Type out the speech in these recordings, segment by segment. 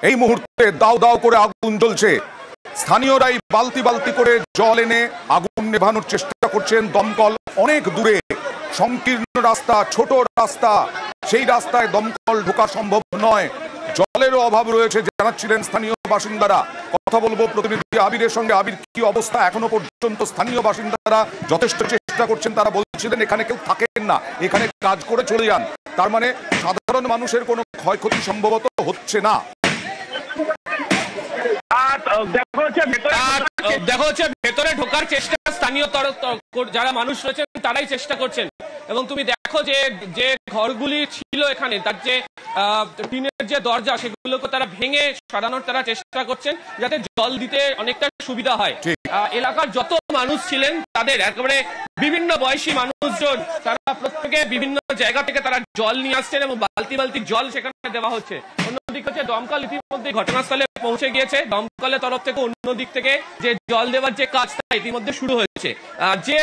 এই মুহূর্তে দাও দাও করে আগুন জ্বলছে। স্থানীয়রাই বালতি বালতি করে জল এনে আগুন নেভানোর চেষ্টা করছেন। দমকল অনেক দূরে, সংকীর্ণ রাস্তা, ছোট রাস্তা, সেই রাস্তায় দমকল ঢোকা সম্ভব নয়। জলেরও অভাব রয়েছে জানাচ্ছিলেন স্থানীয় বাসিন্দারা। কথা বলবো প্রতিনিধি আবিরের সঙ্গে। আবির, কি অবস্থা এখনো পর্যন্ত? স্থানীয় বাসিন্দারা যথেষ্ট চেষ্টা করছেন, তারা বলছিলেন এখানে কেউ থাকেন না, এখানে কাজ করে চলে যান। তার মানে সাধারণ মানুষের কোনো ক্ষয়ক্ষতি সম্ভবত হচ্ছে না। দেখো হচ্ছে ভেতরে ঢোকার চেষ্টা স্থানীয় যারা মানুষ রয়েছেন তারাই চেষ্টা করছেন। এবং তুমি দেখো যে যে ঘরগুলি ছিল এখানে, তার যে টিনের যে দরজা, সেগুলোকে তারা ভেঙে সরানোর তারা চেষ্টা করছেন যাতে জল দিতে অনেকটা সুবিধা হয়। এলাকার যত মানুষ ছিলেন তাদের একেবারে বিভিন্ন বয়সী মানুষজন, তারা প্রত্যেকে বিভিন্ন জায়গা থেকে তারা জল নিয়ে আসছেন এবং বালতি বালতি জল সেখানে দেওয়া হচ্ছে। অন্যদিকে হচ্ছে দমকল ইতিমধ্যে ঘটনাস্থলে পৌঁছে গিয়েছে। দমকলের তরফ থেকে অন্য দিক থেকে যে জল দেওয়ার যে কাজ তা ইতিমধ্যে শুরু হয়েছে। যে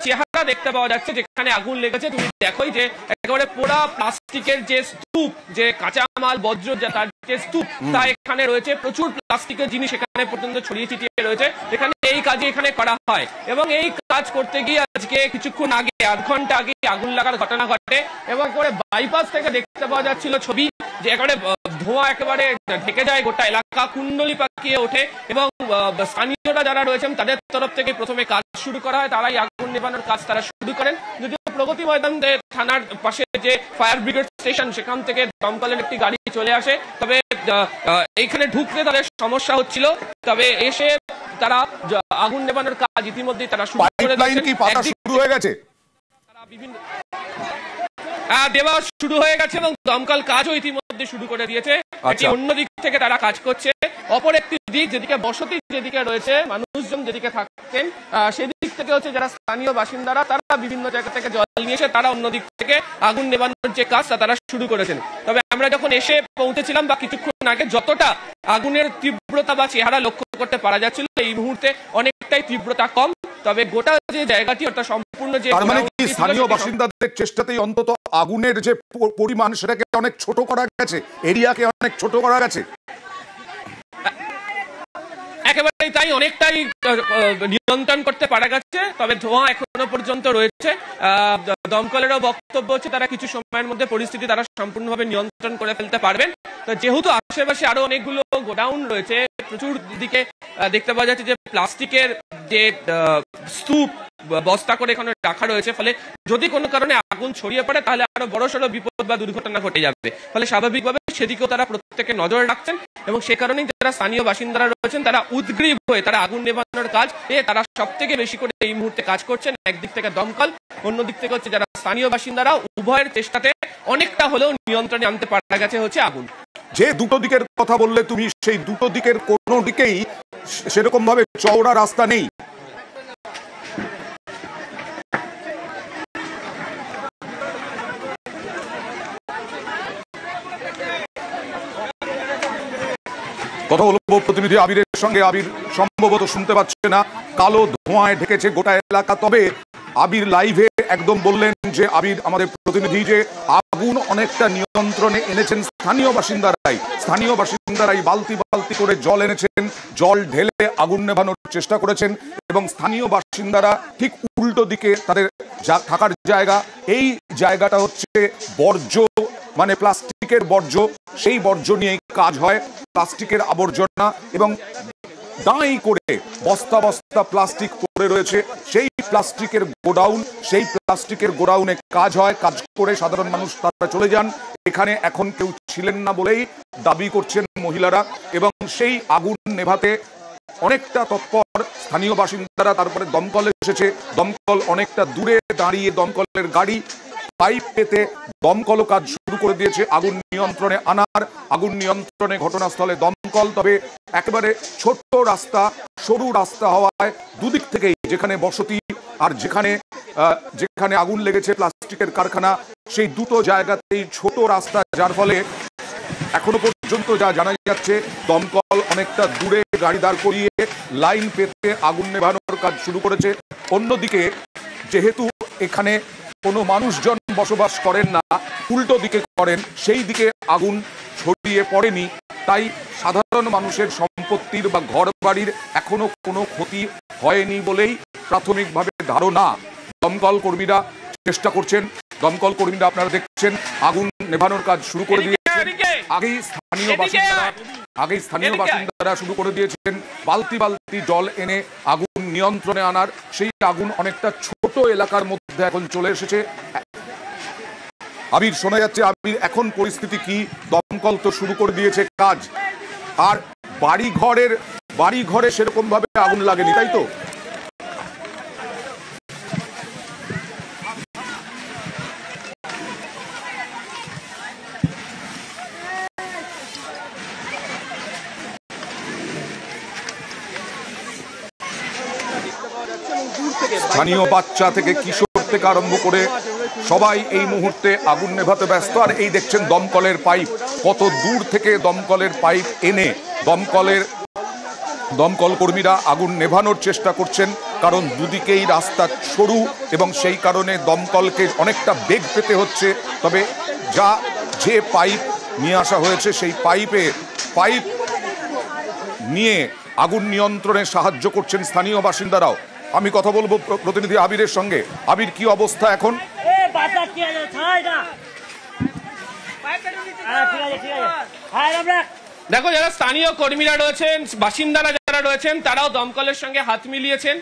চেহারা দেখতে পাওয়া যাচ্ছে যেখানে আগুন লেগেছে, তুমি দেখোই যে একেবারে পোড়া প্লাস্টিকের যে স্তূপ, যে কাঁচামাল বজ্র তার যে স্তূপ, তা এখানে রয়েছে। প্রচুর প্লাস্টিকের জিনিস এখানে পর্যন্ত ছড়িয়ে ছিটিয়ে রয়েছে। এখানে এই কাজে এখানে করা হয় এবং এই কাজ করতে গিয়ে আজকে কিছুক্ষণ আগে, আধ ঘন্টা আগে আগুন লাগার ঘটনা ঘটে এবং একেবারে বাইপাস থেকে দেখতে পাওয়া যাচ্ছিল ছবি যে একেবারে ধোঁয়া একেবারে ঢেকে যায় গোটা এলাকা, কুণ্ডলি পাকিয়ে ওঠে এবং স্থানীয়রা যারা রয়েছেন তাদের তরফ থেকে প্রথমে কাজ শুরু করা হয়। তারাই আগুন নেভানোর কাজ তারা শুরু করেন। যদিও প্রগতি ময়দান থানার পাশে যে ফায়ার ব্রিগেড স্টেশন, সেখান থেকে দমকলের একটি গাড়ি চলে আসে, তবে এইখানে ঢুকতে তাদের সমস্যা হচ্ছিল। তবে এসে তারা আগুন নেভানোর কাজ ইতিমধ্যেই তারা শুরু করে দিয়েছে। দেওয়া শুরু হয়ে গেছে এবং দমকল কাজও ইতিমধ্যে শুরু করে দিয়েছে। এটি অন্য দিক থেকে তারা কাজ করছে। অপর একটি দিক, যেদিকে বসতি যেদিকে রয়েছে, মানুষজন যেদিকে থাকতেন, সেদিক থেকে হচ্ছে যারা স্থানীয় বাসিন্দারা, তারা বিভিন্ন জায়গা থেকে জল নিয়ে এসে তারা অন্য দিক থেকে আগুন নেভানোর যে কাজ তারা শুরু করেছেন। তবে আমরা যখন এসে পৌঁছেছিলাম বা কিছুক্ষণ আগে, যতটা আগুনের তীব্রতা বা চেহারা লক্ষ্য করতে পারা যাচ্ছিল, এই মুহূর্তে অনেকটাই তীব্রতা কম। তবে গোটা যে জায়গাটি ওটা সম্পূর্ণ যে স্থানীয় বাসিন্দাদের চেষ্টাতেই অন্তত আগুনের যে পরিমাণ সেটাকে অনেক ছোট করা গেছে, এরিয়াকে অনেক ছোট করা গেছে। একেবারেই তাই, অনেকটাই নিয়ন্ত্রণ করতে পারা গেছে। তবে ধোঁয়া এখনো পর্যন্ত রয়েছে। দমকলেরও বক্তব্য হচ্ছে তারা কিছু সময়ের মধ্যে পরিস্থিতি তারা সম্পূর্ণভাবে নিয়ন্ত্রণ করে ফেলতে পারবেন। তো যেহেতু আশেপাশে আরো অনেকগুলো গোডাউন রয়েছে, প্রচুর দিকে দেখতে পাওয়া যাচ্ছে যে প্লাস্টিকের যে স্তূপ বস্তা করে এখানে রাখা রয়েছে, ফলে যদি কোনো কারণে আগুন ছড়িয়ে পড়ে তাহলে আরো বড়সড় বিপদ বা দুর্ঘটনা ঘটে যাবে। ফলে স্বাভাবিকভাবে সেদিকেও তারা প্রত্যেকে নজর রাখছেন এবং সে কারণেই যারা স্থানীয় বাসিন্দারা রয়েছেন তারা উদ্গ্রীব হয়ে তারা আগুন নেভানোর কাজ তারা সব থেকে বেশি করে এই মুহূর্তে কাজ করছেন। একদিক থেকে দমকল, অন্যদিক থেকে হচ্ছে যারা স্থানীয় বাসিন্দারা, উভয়ের চেষ্টাতে অনেকটা হলেও নিয়ন্ত্রণে আনতে পারা গেছে হচ্ছে আগুন। যে দুটো দিকের কথা বললে তুমি, সেই দুটো দিকের কোনো দিকেই সেরকম ভাবে চওড়া রাস্তা নেই। কথা বলবো প্রতিনিধি আবিরের সঙ্গে। আবির সম্ভবত শুনতে পাচ্ছে না, কালো ধোঁয়ায় ঢেকেছে গোটা এলাকা। তবে আবির লাইভে একদম বললেন যে, আবির আমাদের প্রতিনিধি, যে আগুন অনেকটা নিয়ন্ত্রণে এনেছেন স্থানীয় বাসিন্দারাই। স্থানীয় বাসিন্দারাই বালতি বালতি করে জল এনেছেন, জল ঢেলে আগুন নেভানোর চেষ্টা করেছেন এবং স্থানীয় বাসিন্দারা ঠিক উল্টো দিকে তাদের যা থাকার জায়গা, এই জায়গাটা হচ্ছে বর্জ্য, মানে প্লাস্টিকের বর্জ্য, সেই বর্জ্য নিয়ে কাজ হয়। প্লাস্টিকের আবর্জনা এবং দাঁই করে বস্তা বস্তা প্লাস্টিক পড়ে রয়েছে, সেই প্লাস্টিকের গোডাউন, সেই প্লাস্টিকের গোডাউনে কাজ হয়। কাজ করে সাধারণ মানুষ তারা চলে যান। এখানে এখন কেউ ছিলেন না বলেই দাবি করছেন মহিলারা এবং সেই আগুন নেভাতে অনেকটা তৎপর স্থানীয় বাসিন্দারা। তারপরে দমকল এসেছে, দমকল অনেকটা দূরে দাঁড়িয়ে দমকলের গাড়ি পাইপ পেতে দমকল কাজ শুরু করে দিয়েছে আগুন নিয়ন্ত্রণে আনার। আগুন নিয়ন্ত্রণে ঘটনাস্থলে দমকল। তবে একেবারে ছোট্ট রাস্তা, সরু রাস্তা হওয়ায় দুদিক থেকেই, যেখানে বসতি আর যেখানে আগুন লেগেছে প্লাস্টিকের কারখানা, সেই দুটো জায়গাতেই ছোট রাস্তা, যার ফলে এখনো পর্যন্ত যা জানা যাচ্ছে দমকল অনেকটা দূরে গাড়ি দাঁড় করিয়ে লাইন পেতে আগুন নেভানোর কাজ শুরু করেছে। অন্যদিকে যেহেতু এখানে কোনো মানুষজন বসবাস করেন না, উল্টো দিকে করেন, সেই দিকে আগুন ছড়িয়ে পড়েনি, তাই সাধারণ মানুষের সম্পত্তির বা ঘর বাড়ির এখনো কোনো ক্ষতি হয়নি বলেই প্রাথমিকভাবে ধারণা। দমকল কর্মীরা চেষ্টা করছেন, দমকল কর্মীরা আপনারা দেখছেন আগুন নেভানোর কাজ শুরু করে দিয়েছেন। আগেই স্থানীয় বাসিন্দারা শুরু করে দিয়েছেন বালতি বালতি জল এনে আগুন নিয়ন্ত্রণে আনার। সেই আগুন অনেকটা ছোট এলাকার মধ্যে এখন চলে এসেছে। আবির, শোনা যাচ্ছে আবির, এখন পরিস্থিতি কি? দমকল তো শুরু করে দিয়েছে কাজ, আর বাড়ি ঘরে সেরকম ভাবে আগুন লাগেনি, তাই তো? স্থানীয় বাচ্চা থেকে কিশোর থেকে আরম্ভ করে সবাই এই মুহূর্তে আগুন নেভাতে ব্যস্ত। আর এই দেখছেন দমকলের পাইপ, কত দূর থেকে দমকলের পাইপ এনে দমকল কর্মীরা আগুন নেভানোর চেষ্টা করছেন, কারণ দুদিকেই রাস্তা সরু এবং সেই কারণে দমকলকে অনেকটা বেগ পেতে হচ্ছে। তবে যে পাইপ নিয়ে আসা হয়েছে সেই পাইপ নিয়ে আগুন নিয়ন্ত্রণে সাহায্য করছেন স্থানীয় বাসিন্দারাও। আমি কথা বলবো প্রতিনিধি আবিরের সঙ্গে। আবির, কি অবস্থা এখন? দেখো, যারা স্থানীয় কর্মীরা রয়েছেন, বাসিন্দারা যারা রয়েছেন, তারাও দমকলের সঙ্গে হাত মিলিয়েছেন।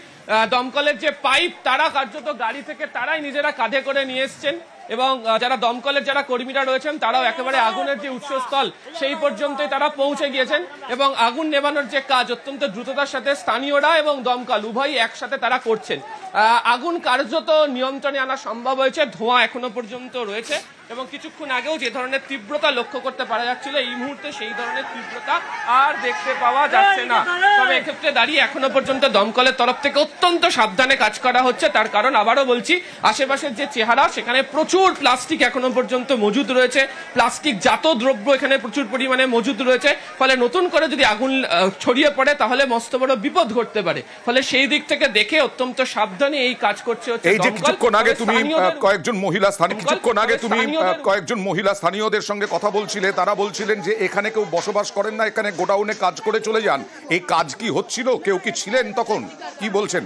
দমকলের যে পাইপ তারা কার্যত গাড়ি থেকে তারাই নিজেরা কাঁধে করে নিয়ে এসছেন, এবং যারা দমকলের যারা কর্মীরা রয়েছেন তারাও একেবারে আগুনের যে উৎসস্থল সেই পর্যন্তই তারা পৌঁছে গিয়েছেন, এবং আগুন নেভানোর যে কাজ অত্যন্ত দ্রুততার সাথে স্থানীয়রা এবং দমকল উভয়ই একসাথে তারা করছেন। আগুন কার্যত নিয়ন্ত্রণে আনা সম্ভব হয়েছে। ধোঁয়া এখনো পর্যন্ত রয়েছে, এবং কিছুক্ষণ আগেও যে ধরনের তীব্রতা লক্ষ্য করতে পারা যাচ্ছিল, এই মুহূর্তে সেই ধরনের তীব্রতা আর দেখতে পাওয়া যাচ্ছে না। তবে এক্ষেত্রে দাঁড়িয়ে এখনো পর্যন্ত দমকলের তরফ থেকে অত্যন্ত সাবধানে কাজ করা হচ্ছে। তার কারণ আবারও বলছি, আশেপাশের যে চেহারা সেখানে প্রচুর প্লাস্টিক এখনো পর্যন্ত মজুদ রয়েছে, প্লাস্টিক জাত দ্রব্য এখানে প্রচুর পরিমাণে মজুদ রয়েছে। ফলে নতুন করে যদি আগুন ছড়িয়ে পড়ে তাহলে মস্ত বড় বিপদ ঘটতে পারে। ফলে সেই দিক থেকে দেখে অত্যন্ত সাবধানে এই কাজ করছে। এই যে কিছুক্ষণ আগে তুমি কয়েকজন মহিলা স্থানীয়দের সঙ্গে কথা বলছিলে, তারা বলছিলেন যে এখানে কেউ বসবাস করেন না, এখানে গোডাউনে কাজ করে চলে যান। এই কাজ কি হচ্ছিল? কেউ কি ছিলেন তখন? কি বলছেন?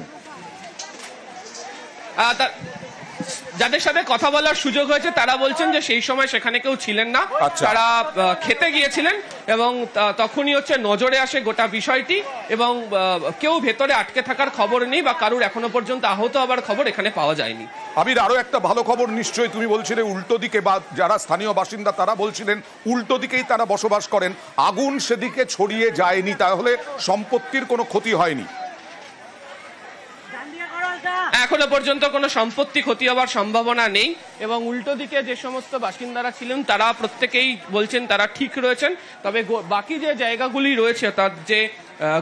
যাদের সাথে কথা বলার সুযোগ হয়েছে তারা বলছেন যে সেই সময় সেখানে কেউ ছিলেন না, তারা খেতে গিয়েছিলেন, এবং তখনই নজরে আসে গোটা বিষয়টি, এবং কেউ ভেতরে আটকে থাকার খবর নেই বা কারুর এখনো পর্যন্ত আহত হবার খবর এখানে পাওয়া যায়নি। আবির, আরো একটা ভালো খবর নিশ্চয়ই তুমি বলছিলে উল্টো দিকে, বা যারা স্থানীয় বাসিন্দা তারা বলছিলেন উল্টো দিকেই তারা বসবাস করেন, আগুন সেদিকে ছড়িয়ে যায়নি, তাহলে সম্পত্তির কোনো ক্ষতি হয়নি। এখনো পর্যন্ত কোনো সম্পত্তি ক্ষতি হওয়ার সম্ভাবনা নেই, এবং উল্টো দিকে যে সমস্ত বাসিন্দারা ছিলেন তারা প্রত্যেকেই বলছেন তারা ঠিক রয়েছেন। তবে বাকি যে জায়গাগুলি রয়েছে, তার যে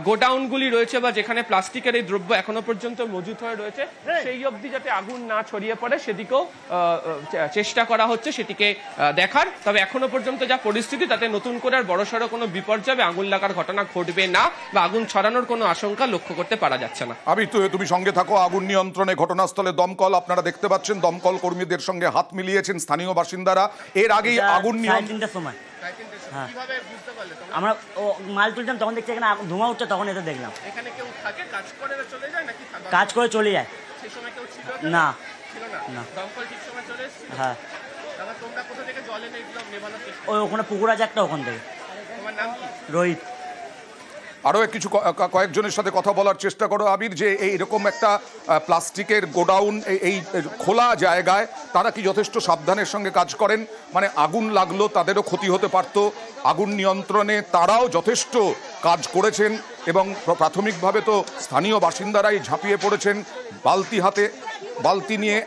গোডাউনগুলি রয়েছে বা যেখানে প্লাস্টিকের এই দ্রব্য এখনো পর্যন্ত মজুত হয়ে রয়েছে, সেই অবধি যাতে আগুন না ছড়িয়ে পড়ে সেদিকেও চেষ্টা করা হচ্ছে সেটিকে দেখার। তবে এখনো পর্যন্ত যা পরিস্থিতি, তাতে নতুন করে আর বড়সড় কোনো বিপর্যয় বা আগুন লাগার ঘটনা ঘটবে না, বা আগুন ছড়ানোর কোনো আশঙ্কা লক্ষ্য করতে পারা যাচ্ছে না। তুমি সঙ্গে থাকো। আগুন নিয়ন্ত্রণে ঘটনাস্থলে দমকল, আপনারা দেখতে পাচ্ছেন দমকল কর্মীদের সঙ্গে হাত মিলিয়েছেন স্থানীয় বাসিন্দারা। এর আগেই আগুন নিয়ন্ত্রণের সময় আমরা মাল তুলতাম, তখন দেখছি এখানে ধোঁয়া উঠছে, তখন এসে দেখলাম। এখানে কেউ থাকে, কাজ করে চলে যায় নাকি? কাজ করে চলে যায়। সেই সময় কেউ ছিল না? না। দমকল ঠিক সময় চলে এসেছিল? হ্যাঁ। তারপর তোমরা কোথা থেকে জল এনে নেভানোর চেষ্টা? ওখানে পুকুর আছে একটা, ওখান থেকে। তোমার নাম কি? রোহিত। আরো কয়েকজনের সাথে কথা বলার চেষ্টা করো আবির, যে এইরকম একটা প্লাস্টিকের গোডাউন এই খোলা জায়গায় তারা কি যথেষ্ট সাবধানের সঙ্গে কাজ করেন? মানে আগুন লাগলো তাদেরও ক্ষতি হতে পারত, আগুন নিয়ন্ত্রণে তারাও যথেষ্ট কাজ করেছেন, এবং প্রাথমিকভাবে তো স্থানীয় বাসিন্দারাই ঝাঁপিয়ে পড়েছেন বালতি নিয়ে।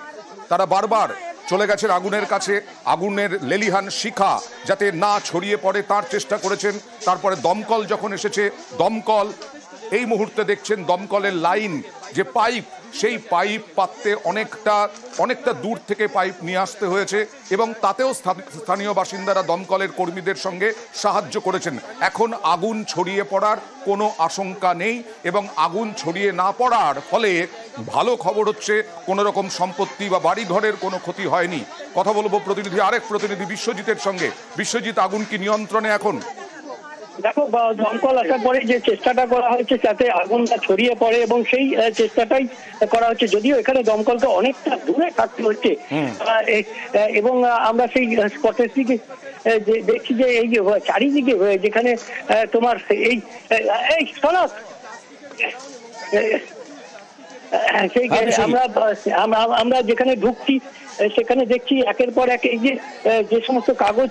তারা বারবার চলে গেছেন আগুনের কাছে, আগুনের লেলিহান শিখা যাতে না ছড়িয়ে পড়ে তার চেষ্টা করেছেন। তারপরে দমকল যখন এসেছে, দমকল এই মুহূর্তে দেখছেন দমকলের লাইন যে পাইপ, সেই পাইপ পাততে অনেকটা দূর থেকে পাইপ নিয়ে আসতে হয়েছে এবং তাতেও স্থানীয় বাসিন্দারা দমকলের কর্মীদের সঙ্গে সাহায্য করেছেন। এখন আগুন ছড়িয়ে পড়ার কোনো আশঙ্কা নেই এবং আগুন ছড়িয়ে না পড়ার ফলে ভালো খবর হচ্ছে কোনো রকম সম্পত্তি বা বাড়িঘরের কোনো ক্ষতি হয়নি। কথা বলবো আরেক প্রতিনিধি বিশ্বজিতের সঙ্গে। বিশ্বজিৎ, আগুন কি নিয়ন্ত্রণে এখন? দেখো, দমকল আসার পরে যে চেষ্টাটা করা হয়েছে যাতে আগুনটা ছড়িয়ে পড়ে এবং সেই চেষ্টাটাই করা হচ্ছে, যদিও এখানে দমকলকে অনেকটা দূরে থাকতে হচ্ছে এবং আমরা সেই স্পটের দিকে দেখছি যে এই চারিদিকে যেখানে তোমার এই সনক আমরা যেখানে ঢুকছি সেখানে দেখছি একের পর এক এই যে সমস্ত কাগজ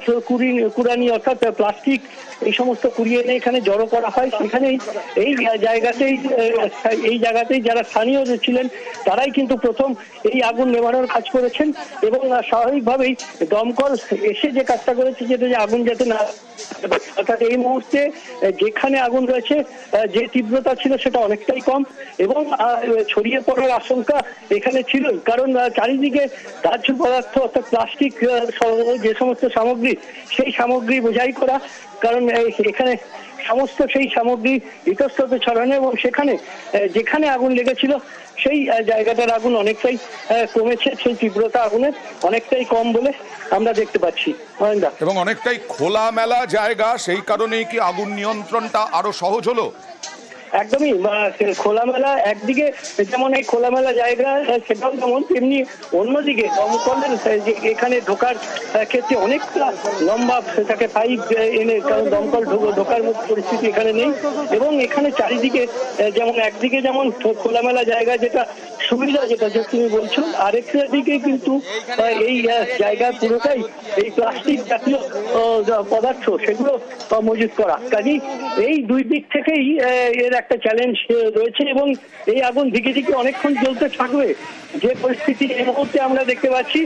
কুড়ানি অর্থাৎ প্লাস্টিক এই সমস্ত কুড়িয়ে এনে এখানে জড়ো করা হয়। সেখানেই এই জায়গাতেই যারা স্থানীয় ছিলেন তারাই কিন্তু প্রথম এই আগুন নেভানোর কাজ করেছেন এবং স্বাভাবিকভাবেই দমকল এসে যে কাজটা করেছে যেটা যে আগুন যাতে না, অর্থাৎ এই মুহূর্তে যেখানে আগুন রয়েছে যে তীব্রতা ছিল সেটা অনেকটাই কম এবং ছড়িয়ে পড়ার আশঙ্কা এখানে ছিলই, কারণ চারিদিকে দাহ্য পদার্থ অর্থাৎ প্লাস্টিক যে সমস্ত সামগ্রী সেই সামগ্রী বোঝাই করা, কারণ এখানে সমস্ত সেই সামগ্রী ইতস্তত ছড়ানো এবং সেখানে যেখানে আগুন লেগেছিল সেই জায়গাটার আগুন অনেকটাই কমেছে, সেই তীব্রতা আগুনের অনেকটাই কম বলে আমরা দেখতে পাচ্ছি এবং অনেকটাই খোলামেলা জায়গা, সেই কারণেই কি আগুন নিয়ন্ত্রণটা আরো সহজ হলো? একদমই খোলামেলা, একদিকে যেমন এই খোলামেলা জায়গা সেটাও যেমন, তেমনি অন্যদিকে দমকলের এখানে ঢোকার ক্ষেত্রে অনেকটা লম্বা সেটাকে পাইপ এনে, কারণ দমকল ঢোকার মতো পরিস্থিতি এখানে নেই এবং এখানে চারিদিকে যেমন একদিকে যেমন খোলামেলা জায়গা যেটা সুবিধা, যেটা যে তুমি বলছো, আরেকটা দিকে কিন্তু এই জায়গা পুরোটাই এই প্লাস্টিক জাতীয় পদার্থ সেগুলো মজুত করা। কাজেই এই দুই দিক থেকেই এর একটা চ্যালেঞ্জ রয়েছে এবং এই আগুন দিকে দিকে অনেকক্ষণ জ্বলতে থাকবে যে পরিস্থিতি এই মুহূর্তে আমরা দেখতে পাচ্ছি,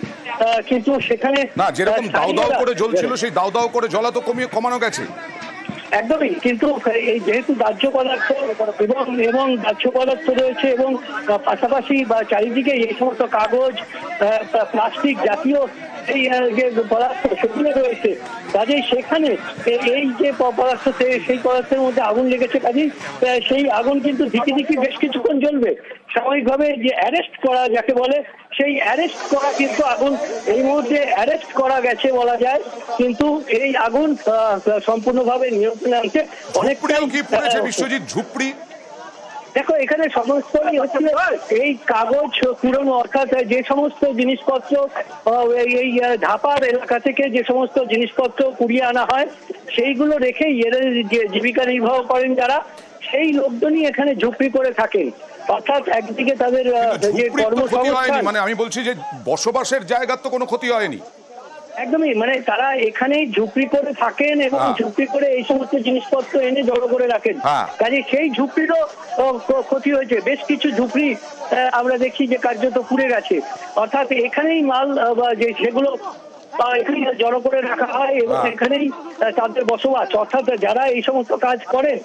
কিন্তু সেখানে না যেরকম দাউ দাউ করে জ্বলছিল সেই দাউ দাউ করে জ্বলা তো কমানো গেছে একদমই, কিন্তু এই যেহেতু দাহ্য পদার্থ এবং দাহ্য পদার্থ রয়েছে এবং পাশাপাশি বা চারিদিকে এই সমস্ত কাগজ প্লাস্টিক জাতীয় এই যে পদার্থ সেগুলো রয়েছে, কাজেই সেখানে এই যে পদার্থ সেই পদার্থের মধ্যে আগুন লেগেছে, কাজেই সেই আগুন কিন্তু ধিকি ধিকি বেশ কিছুক্ষণ জ্বলবে। স্বাভাবিকভাবে যে অ্যারেস্ট করা যাকে বলে, সেই অ্যারেস্ট করা কিন্তু আগুন এই মুহূর্তে অ্যারেস্ট করা গেছে বলা যায়, কিন্তু এই আগুন সম্পূর্ণভাবে নিয়ন্ত্রণে আনতে অনেকটাই বিশ্বজিৎ ঝুপড়ি। দেখো, এখানে সমস্তই হচ্ছে এই কাগজ পুরনো, অর্থাৎ যে সমস্ত জিনিসপত্র এই ধাপার এলাকা থেকে যে সমস্ত জিনিসপত্র কুড়িয়ে আনা হয় সেইগুলো রেখেই এরা জীবিকা নির্বাহ করেন যারা, সেই লোকজনই এখানে ঝুপড়ি করে থাকেন। অর্থাৎ একদিকে তাদের যে কর্মসংস্থান, মানে আমি বলছি যে বসবাসের জায়গার তো কোনো ক্ষতি হয়নি। একদমই, মানে তারা এখানেই ঝুপড়ি করে থাকেন এবং ঝুপড়ি করে এই সমস্ত জিনিসপত্র এনে জড়ো করে রাখেন, কাজে সেই ঝুপড়িরও ক্ষতি হয়েছে। বেশ কিছু ঝুপড়ি আমরা দেখি যে কার্যত পুড়ে গেছে, অর্থাৎ এখানেই মাল বা যে সেগুলো এখানে জড়ো করে রাখা হয় এবং এখানেই তাদের বসবাস, অর্থাৎ যারা এই সমস্ত কাজ করেন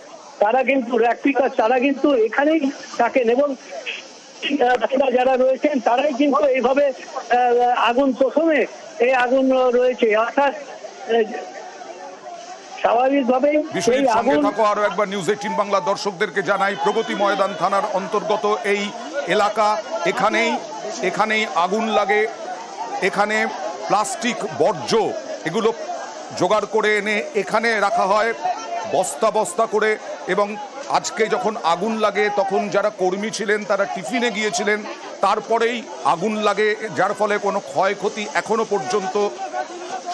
তারা কিন্তু তারা কিন্তু এখানেই থাকেন এবং যারা রয়েছেন তারাই কিন্তু এইভাবে আগুন প্রথমে এই আগুন রয়েছে, অর্থাৎ স্বাভাবিকভাবেই এই আগুন। আরো একবার নিউজ 18 বাংলা দর্শকদেরকে জানাই, প্রগতি ময়দান থানার অন্তর্গত এই এলাকা, এখানেই আগুন লাগে। এখানে প্লাস্টিক বর্জ্য এগুলো জোগাড় করে এনে এখানে রাখা হয় বস্তা বস্তা করে, এবং আজকে যখন আগুন লাগে তখন যারা কর্মী ছিলেন তারা টিফিনে গিয়েছিলেন, তারপরেই আগুন লাগে, যার ফলে কোনো ক্ষয়ক্ষতি এখনো পর্যন্ত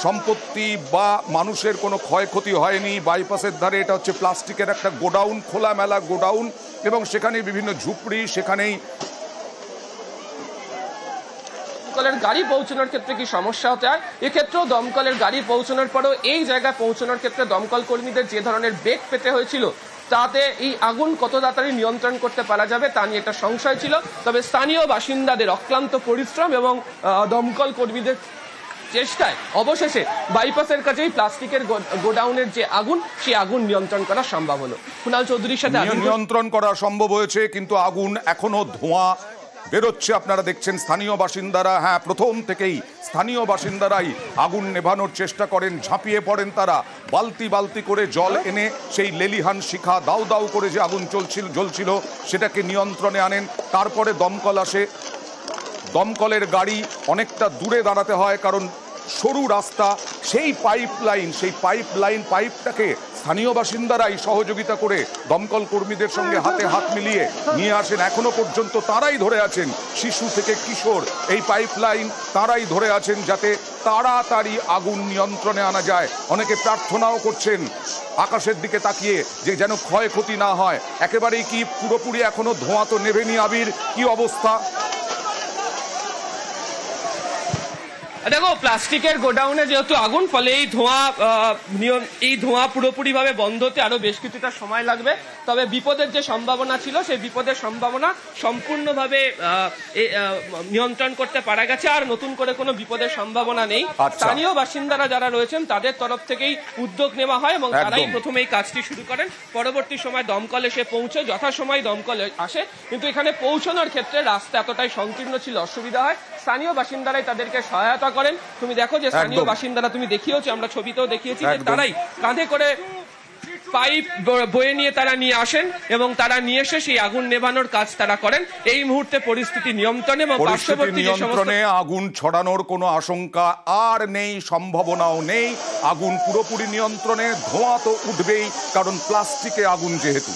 সম্পত্তি বা মানুষের কোনো ক্ষয়ক্ষতি হয়নি। বাইপাসের ধারে এটা হচ্ছে প্লাস্টিকের একটা গোডাউন, খোলামেলা গোডাউন, এবং সেখানে বিভিন্ন ঝুপড়ি, সেখানেই দমকলের গাড়ি পৌঁছানোর ক্ষেত্রে কি সমস্যা হতে হয়, এক্ষেত্রেও দমকলের গাড়ি পৌঁছানোর পরেও এই জায়গায় পৌঁছানোর ক্ষেত্রে দমকল কর্মীদের যে ধরনের বেগ পেতে হয়েছিল তাতে এই আগুন কত তাড়াতাড়ি নিয়ন্ত্রণ করতে পারা যাবে তা নিয়ে একটা সংশয় ছিল। তবে স্থানীয় বাসিন্দাদের অক্লান্ত পরিশ্রম এবং দমকল কর্মীদের চেষ্টায় অবশেষে বাইপাসের কাছেই প্লাস্টিকের গোডাউনের যে আগুন, সেই আগুন নিয়ন্ত্রণ করা সম্ভব হলো। কুণাল চৌধুরীর সাথে নিয়ন্ত্রণ করা সম্ভব হয়েছে, কিন্তু আগুন এখনো ধোঁয়া বেরোচ্ছে। আপনারা দেখছেন স্থানীয় বাসিন্দারা, হ্যাঁ, প্রথম থেকেই স্থানীয় বাসিন্দারাই আগুন নেভানোর চেষ্টা করেন। ঝাঁপিয়ে পড়েন তারা, বালতি বালতি করে জল এনে সেই লেলিহান শিখা দাউ দাউ করে যে আগুন জ্বলছিল সেটাকে নিয়ন্ত্রণে আনেন। তারপরে দমকল আসে। দমকলের গাড়ি অনেকটা দূরে দাঁড়াতে হয়, কারণ সরু রাস্তা, সেই পাইপটাকে স্থানীয় বাসিন্দারাই সহযোগিতা করে দমকল কর্মীদের সঙ্গে হাতে হাত মিলিয়ে নিয়ে আসেন। এখনো পর্যন্ত তারাই ধরে আছেন, শিশু থেকে কিশোর, এই পাইপলাইন তারাই ধরে আছেন যাতে তাড়াতাড়ি আগুন নিয়ন্ত্রণে আনা যায়। অনেকে প্রার্থনাও করছেন আকাশের দিকে তাকিয়ে যে যেন ক্ষয়ক্ষতি না হয়। একেবারেই কি পুরোপুরি এখনো ধোঁয়া তো নেভেনি? আবির, কি অবস্থা? দেখো, প্লাস্টিকের গোডাউনে যেহেতু আগুন, ফলে এই ধোঁয়া পুরোপুরি ভাবে বন্ধ হতে আরো বেশ কিছুটা সময় লাগবে। তবে বিপদের যে সম্ভাবনা ছিল, সেই বিপদের সম্ভাবনা সম্পূর্ণভাবে নিয়ন্ত্রণ করতে পারা গেছে। আর নতুন করে কোনো বিপদের সম্ভাবনা নেই। স্থানীয় বাসিন্দারা যারা রয়েছেন তাদের তরফ থেকেই উদ্যোগ নেওয়া হয় এবং তারাই প্রথমে এই কাজটি শুরু করেন। পরবর্তী সময় দমকল এসে পৌঁছে, যথাসময় দমকল আসে, কিন্তু এখানে পৌঁছানোর ক্ষেত্রে রাস্তা এতটাই সংকীর্ণ ছিল, অসুবিধা হয়। স্থানীয় বাসিন্দারাই তাদেরকে সহায়তা করেন। তুমি দেখো যে স্থানীয় বাসিন্দারা, তুমি দেখিয়েছো, আমরা ছবিতেও দেখিয়েছি, যে তারাই কাঁধে করে পাইপ বয়ে নিয়ে তারা নিয়ে আসেন এবং তারা নিয়ে এসে সেই আগুন নেভানোর কাজ তারা করেন। এই মুহূর্তে পরিস্থিতি নিয়ন্ত্রণে এবং পার্শ্ববর্তী নিয়ন্ত্রণে, আগুন ছড়ানোর কোনো আশঙ্কা আর নেই, সম্ভাবনাও নেই। আগুন পুরোপুরি নিয়ন্ত্রণে। ধোঁয়া তো উঠবেই, কারণ প্লাস্টিকে আগুন যেহেতু।